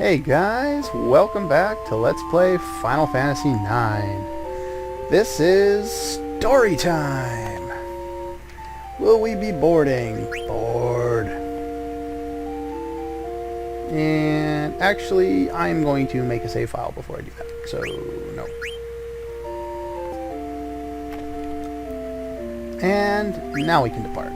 Hey guys, welcome back to Let's Play Final Fantasy IX. This is story time. Will we be boarding? Bored. And actually, I'm going to make a save file before I do that. So, no. And now we can depart.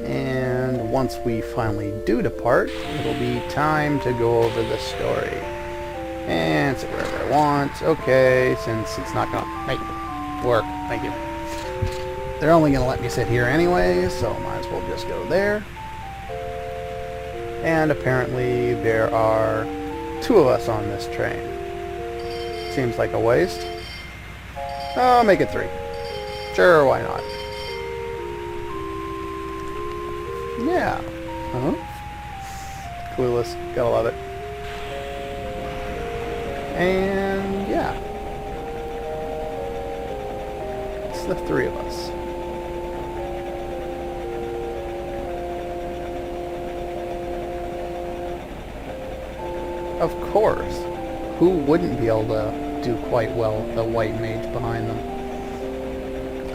And once we finally do depart, it'll be time to go over the story. And sit wherever I want. Okay, since it's not gonna make work. Thank you. They're only gonna let me sit here anyway, so might as well just go there. And apparently there are 2 of us on this train. Seems like a waste. I'll make it 3. Sure, why not? Yeah. Clueless. Gotta love it. And yeah. It's the 3 of us. Of course. Who wouldn't be able to do quite well with the white mage behind them?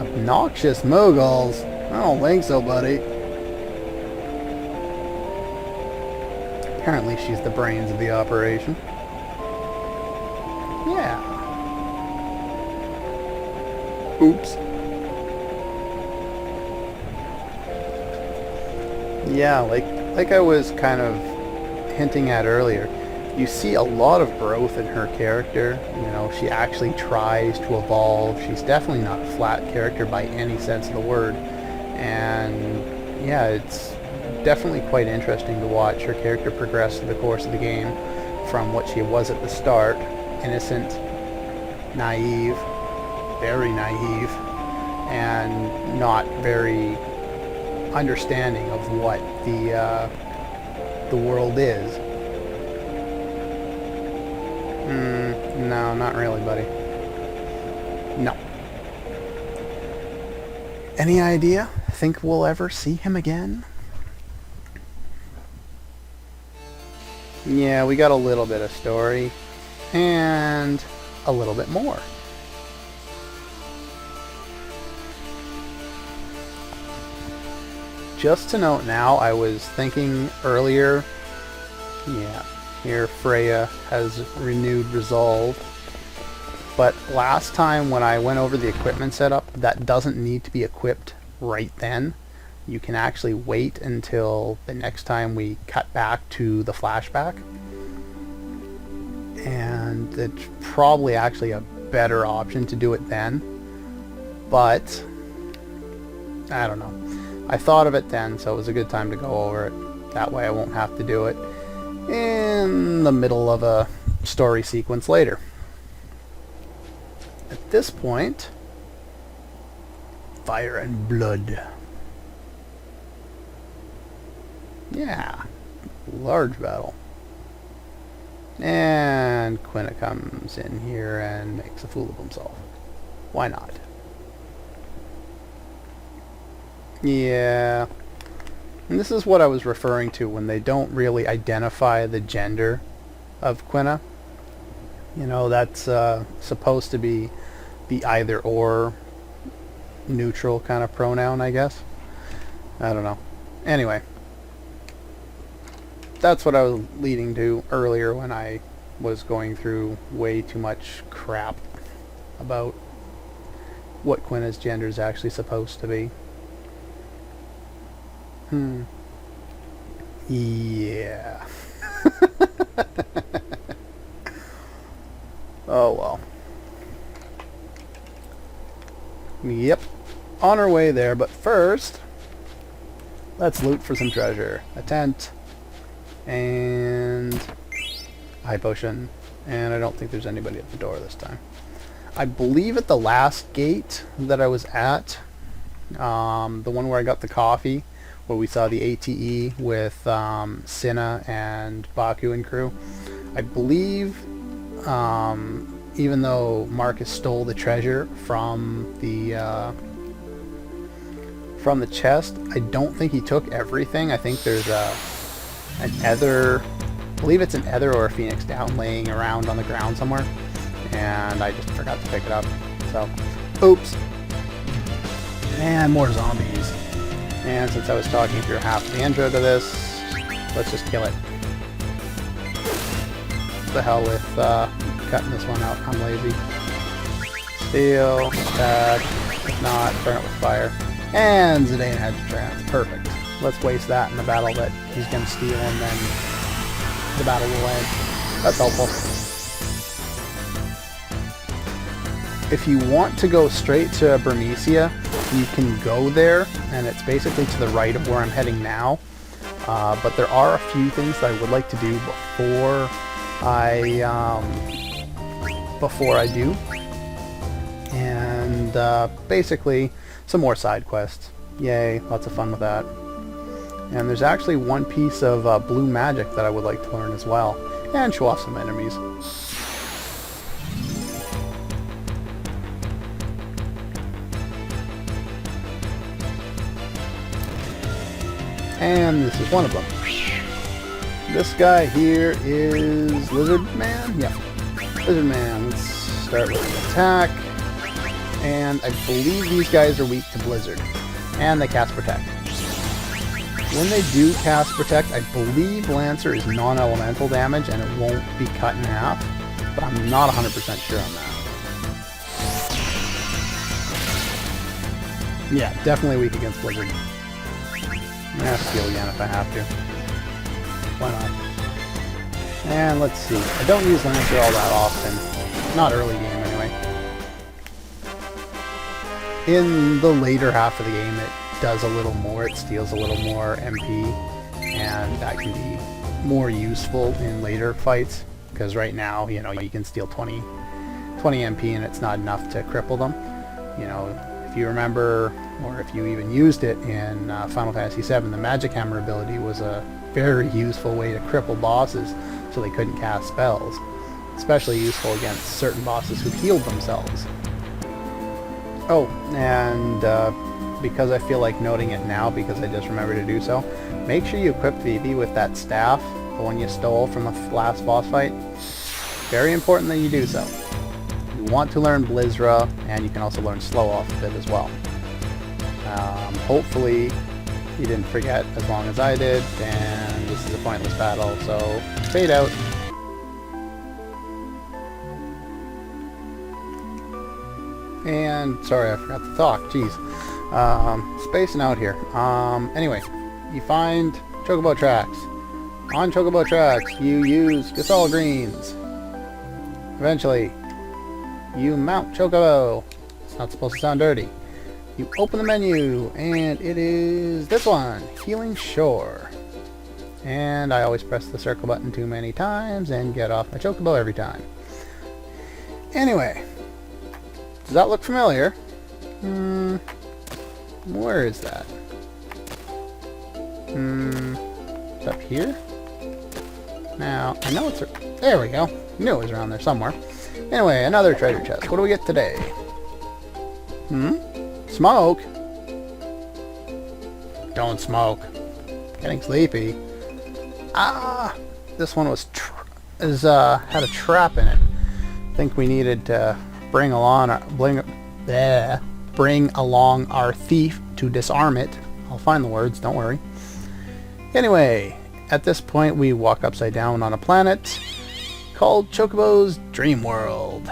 Obnoxious moguls? I don't think so, buddy. Apparently she's the brains of the operation. Yeah. Oops. Yeah, like I was kind of hinting at earlier, you see a lot of growth in her character. You know, she actually tries to evolve. She's definitely not a flat character by any sense of the word. And yeah, it's definitely quite interesting to watch her character progress through the course of the game from what she was at the start, innocent, naive, very naive, and not very understanding of what the world is. No, not really, buddy. No. Any idea? Think we'll ever see him again? Yeah, we got a little bit of story, and a little bit more. Just to note now, I was thinking earlier, yeah, here Freya has renewed resolve, but last time when I went over the equipment setup, that doesn't need to be equipped right then. You can actually wait until the next time we cut back to the flashback. And it's probably actually a better option to do it then. But, I don't know. I thought of it then, so it was a good time to go over it. That way I won't have to do it in the middle of a story sequence later. At this point, fire and blood. Yeah, large battle. And Quina comes in here and makes a fool of himself. Why not? Yeah. And this is what I was referring to when they don't really identify the gender of Quina. You know, that's supposed to be the either or neutral kind of pronoun, I guess. I don't know. Anyway. That's what I was leading to earlier when I was going through way too much crap about what Quina's gender is actually supposed to be. Yeah. Oh well. Yep. On our way there, but first, let's loot for some treasure. A tent. And a high potion, and I don't think there's anybody at the door this time. I believe at the last gate that I was at, the one where I got the coffee, where we saw the ATE with Cinna and Baku and crew, I believe even though Marcus stole the treasure from the chest, I don't think he took everything. I think there's a an ether, I believe it's an ether or a phoenix down laying around on the ground somewhere, and I just forgot to pick it up. So, oops. And more zombies. And since I was talking through half the intro to this, let's just kill it. What the hell with cutting this one out? I'm lazy. Steal, attack, if not, burn it with fire. And Zidane had to trance. Perfect. Let's waste that in the battle that he's going to steal, and then the battle will end. That's helpful. If you want to go straight to Bermesia, you can go there, and it's basically to the right of where I'm heading now. But there are a few things that I would like to do before I do. And basically, some more side quests. Yay, lots of fun with that. And there's actually one piece of blue magic that I would like to learn as well. And show off some enemies. And this is one of them. This guy here is Lizard Man? Yeah. Lizard Man. Let's start with an attack. And I believe these guys are weak to Blizzard. And they cast Protect. When they do cast Protect, I believe Lancer is non-elemental damage and it won't be cut in half. But I'm not 100% sure on that. Yeah, definitely weak against Blizzard. I'm gonna have to steal again if I have to. Why not? And let's see. I don't use Lancer all that often. Not early game anyway. In the later half of the game it does a little more. It steals a little more MP. And that can be more useful in later fights. Because right now, you know, you can steal 20 MP and it's not enough to cripple them. You know, if you remember, or if you even used it in Final Fantasy VII, the Magic Hammer ability was a very useful way to cripple bosses so they couldn't cast spells. Especially useful against certain bosses who healed themselves. Oh, and because I feel like noting it now because I just remembered to do so, make sure you equip Vivi with that staff, the one you stole from the last boss fight. Very important that you do so. You want to learn Blizzra, and you can also learn Slow off of it as well. Hopefully you didn't forget as long as I did, and this is a pointless battle, so fade out. And sorry, I forgot to talk. Jeez, spacing out here. Anyway, you find Chocobo Tracks. On Chocobo Tracks, you use Gasol Greens. Eventually, you mount Chocobo. It's not supposed to sound dirty. You open the menu, and it is this one, Healing Shore. And I always press the circle button too many times and get off my Chocobo every time. Anyway, does that look familiar? Where is that? It's up here? Now, I know it's... There we go. Knew it was around there somewhere. Anyway, another treasure chest. What do we get today? Smoke? Don't smoke. Getting sleepy. Ah! This one was... had a trap in it. I think we needed to bring along our thief to disarm it. I'll find the words, don't worry. Anyway, at this point we walk upside down on a planet called Chocobo's Dream World.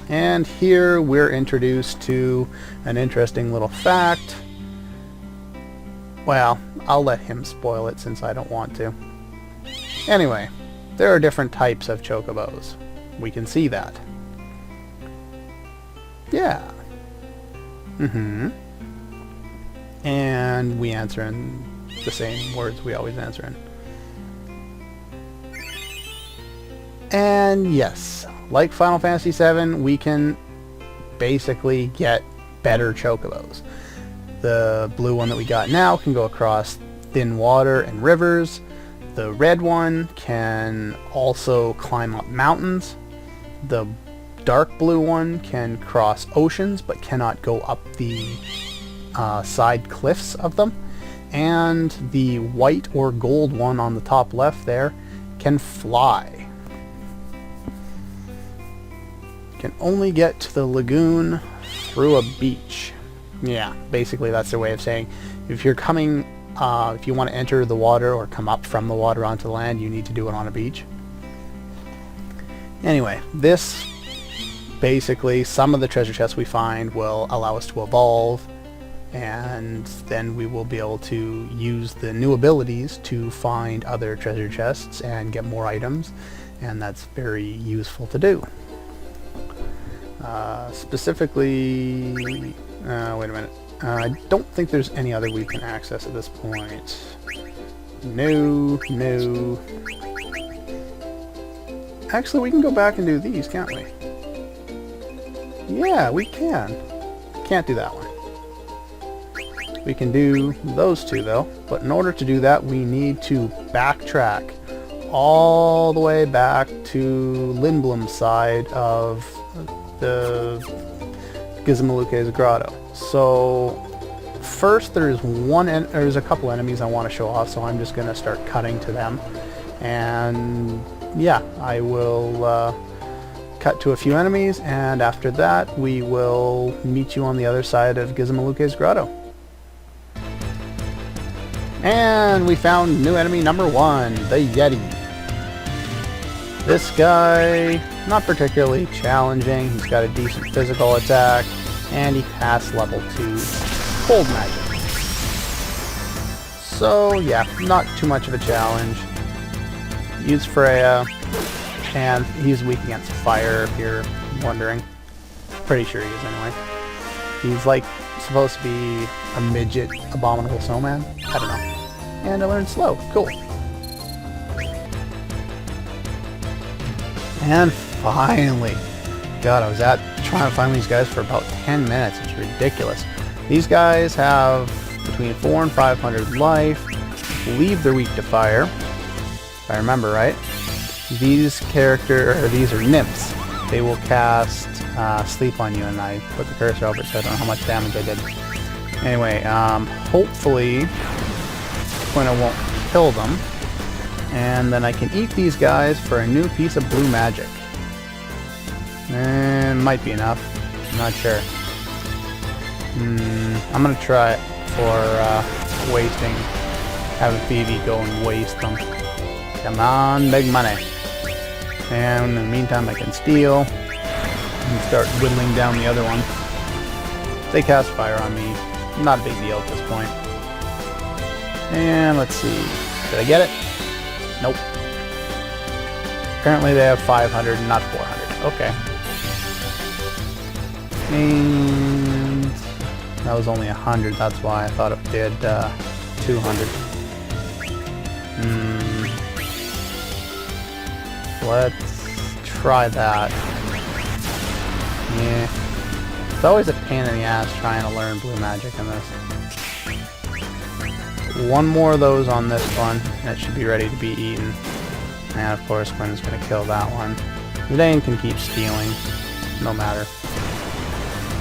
And here we're introduced to an interesting little fact. Well, I'll let him spoil it since I don't want to. Anyway, there are different types of Chocobos. We can see that. Yeah. And we answer in the same words we always answer in. And yes, like Final Fantasy VII, we can basically get better Chocobos. The blue one that we got now can go across thin water and rivers. The red one can also climb up mountains. The dark blue one can cross oceans but cannot go up the side cliffs of them. and the white or gold one on the top left there can fly. Can only get to the lagoon through a beach. Yeah, basically that's their way of saying if you're coming, if you want to enter the water or come up from the water onto the land, you need to do it on a beach. Anyway, this basically, some of the treasure chests we find will allow us to evolve, and then we will be able to use the new abilities to find other treasure chests and get more items, and that's very useful to do. Specifically, wait a minute. I don't think there's any other we can access at this point. No. Actually, we can go back and do these, can't we? Yeah, we can. Can't do that one. We can do those two, though. But in order to do that, we need to backtrack all the way back to Lindblom's side of the Gizmaluke's grotto. So first there's a couple enemies I want to show off, so I'm just going to start cutting to them. And yeah, I will cut to a few enemies, and after that we will meet you on the other side of Gizmaluke's grotto. And we found new enemy number 1, the Yeti. This guy, not particularly challenging. He's got a decent physical attack, and he passed level 2 cold magic. So yeah, not too much of a challenge. Use Freya, and he's weak against fire if you're wondering. Pretty sure he is anyway. He's like supposed to be a midget abominable snowman. I don't know. And I learned slow. Cool. And finally, God, I was trying to find these guys for about 10 minutes. It's ridiculous. These guys have between 400 and 500 life. I believe they're weak to fire, if I remember right. These are nymphs. They will cast sleep on you, and I put the cursor over it so I don't know how much damage I did. Anyway, hopefully Quina won't kill them, and then I can eat these guys for a new piece of blue magic. And might be enough. I'm not sure. I'm gonna try it for wasting. Having Phoebe go and waste them. Come on, big money. And in the meantime, I can steal and start whittling down the other one. If they cast fire on me, not a big deal at this point. And let's see. Did I get it? Nope. Apparently they have 500 and not 400. Okay. And that was only 100. That's why I thought it did 200. Let's try that. Yeah. It's always a pain in the ass trying to learn blue magic in this. One more of those on this one, and it should be ready to be eaten. And of course, Quinn's going to kill that one. Zidane can keep stealing. No matter.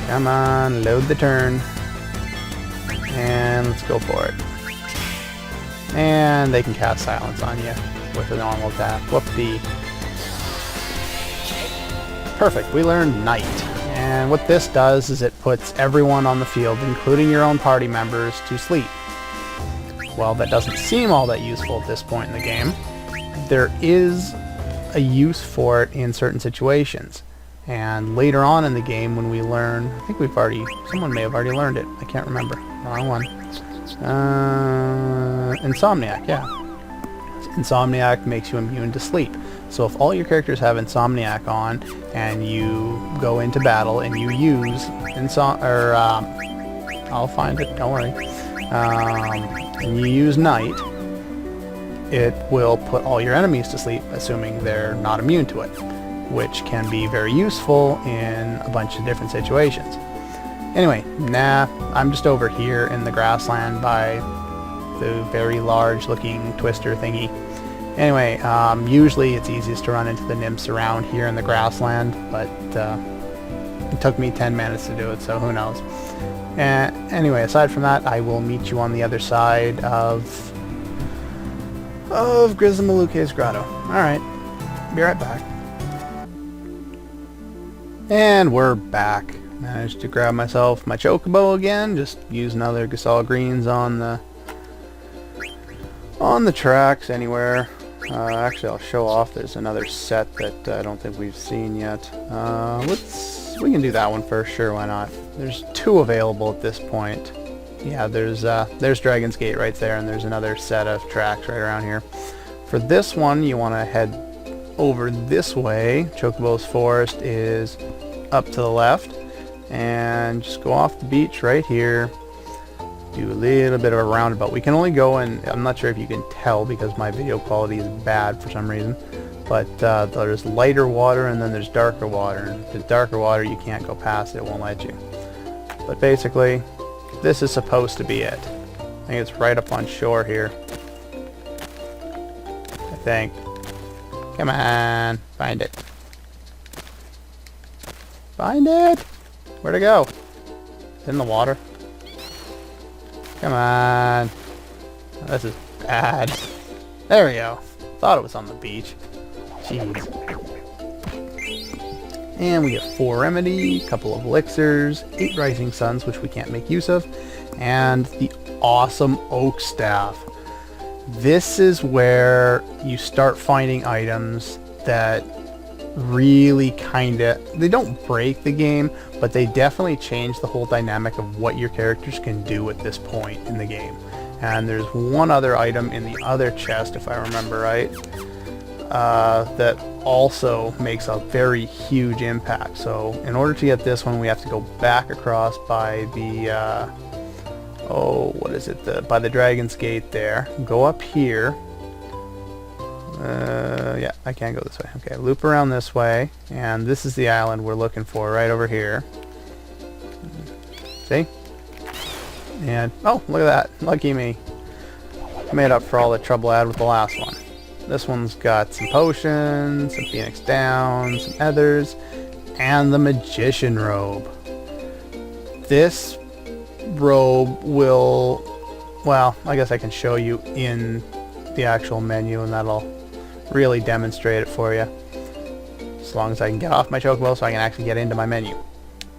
Come on, load the turn. And let's go for it. And they can cast silence on you with a normal attack. Whoop-dee. Perfect, we learned Night. And what this does is it puts everyone on the field, including your own party members, to sleep. Well, that doesn't seem all that useful at this point in the game. There is a use for it in certain situations. And later on in the game when we learn, I think someone may have already learned it. I can't remember. Wrong one. Insomniac, yeah. Insomniac makes you immune to sleep. So if all your characters have Insomniac on and you go into battle and you use I'll find it, don't worry. And you use Night, it will put all your enemies to sleep, assuming they're not immune to it, which can be very useful in a bunch of different situations. Anyway, I'm just over here in the grassland by the very large looking twister thingy. Anyway, usually it's easiest to run into the nymphs around here in the grassland, but it took me 10 minutes to do it, so who knows. And anyway, aside from that, I will meet you on the other side of Grisamaluke's grotto. Alright, be right back. And we're back. Managed to grab myself my Chocobo again, just use another Gasol Greens on the tracks anywhere. Actually, I'll show off. There's another set that I don't think we've seen yet. We can do that one first. Sure, why not? There's 2 available at this point. Yeah, there's Dragon's Gate right there, and there's another set of tracks right around here. For this one, you want to head over this way. Chocobo's Forest is up to the left, and just go off the beach right here. Do a little bit of a roundabout. We can only go in, I'm not sure if you can tell because my video quality is bad for some reason, but there's lighter water and then there's darker water. And if it's darker water, you can't go past it, it won't let you. But basically, this is supposed to be it. I think it's right up on shore here. I think. Come on, find it. Find it! Where'd it go? It's in the water. Come on. Oh, this is bad. There we go. Thought it was on the beach. Jeez. And we get 4 remedy, a couple of elixirs, 8 rising suns, which we can't make use of, and the awesome oak staff. This is where you start finding items that really they don't break the game, but they definitely change the whole dynamic of what your characters can do at this point in the game. And there's one other item in the other chest, if I remember right, that also makes a very huge impact. So in order to get this one, we have to go back across by the what is it, by the Dragon's Gate there, go up here. Yeah, I can't go this way. Okay, loop around this way, and this is the island we're looking for, right over here. See? And, oh, look at that. Lucky me. Made up for all the trouble I had with the last one. This one's got some potions, some Phoenix Down, some Ethers, and the Magician Robe. This robe will, well, I guess I can show you in the actual menu, and that'll really demonstrate it for you. As long as I can get off my Chocobo so I can actually get into my menu.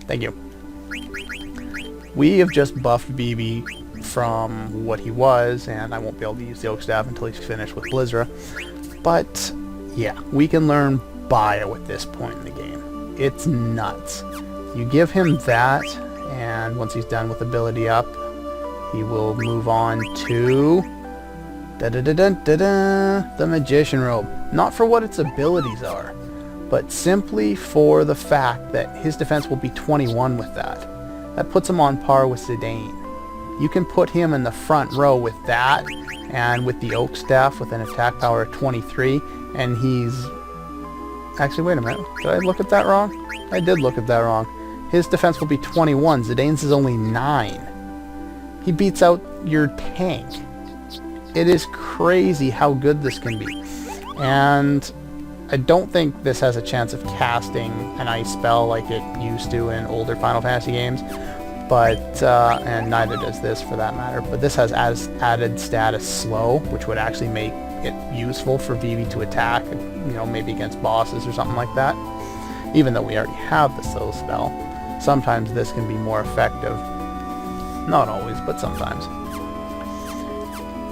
Thank you. We have just buffed BB from what he was, and I won't be able to use the Oak Staff until he's finished with Blizzra. But, yeah, we can learn Bio at this point in the game. It's nuts. You give him that, and once he's done with ability up, he will move on to the Magician Robe. Not for what its abilities are, but simply for the fact that his defense will be 21 with that. That puts him on par with Zidane. You can put him in the front row with that, and with the Oak Staff with an attack power of 23, and he's... Actually, wait a minute. Did I look at that wrong? I did look at that wrong. His defense will be 21. Zidane's is only 9. He beats out your tank. It is crazy how good this can be. And I don't think this has a chance of casting an ice spell like it used to in older Final Fantasy games. But, and neither does this for that matter, but this has added status slow, which would actually make it useful for Vivi to attack, you know, maybe against bosses or something like that. Even though we already have the slow spell, sometimes this can be more effective. Not always, but sometimes.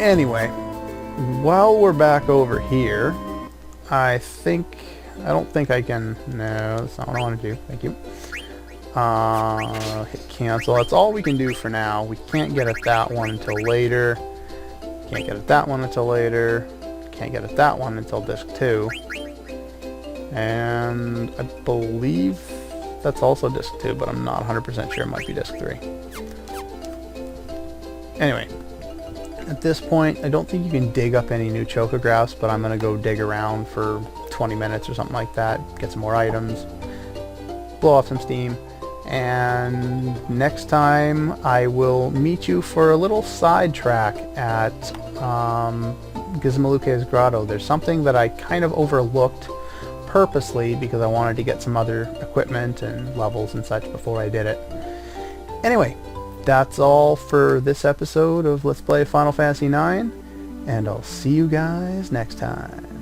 Anyway, while we're back over here, I don't think I can, no, that's not what I want to do, thank you. Hit cancel. That's all we can do for now. We can't get at that one until later. Can't get at that one until later. Can't get at that one until disc 2. And I believe that's also disc 2, but I'm not 100% sure. It might be disc 3. Anyway, at this point, I don't think you can dig up any new chocographs, but I'm going to go dig around for 20 minutes or something like that. Get some more items. Blow off some steam. And next time I will meet you for a little sidetrack at Gizmaluke's Grotto. There's something that I kind of overlooked purposely because I wanted to get some other equipment and levels and such before I did it. Anyway, that's all for this episode of Let's Play Final Fantasy IX, and I'll see you guys next time.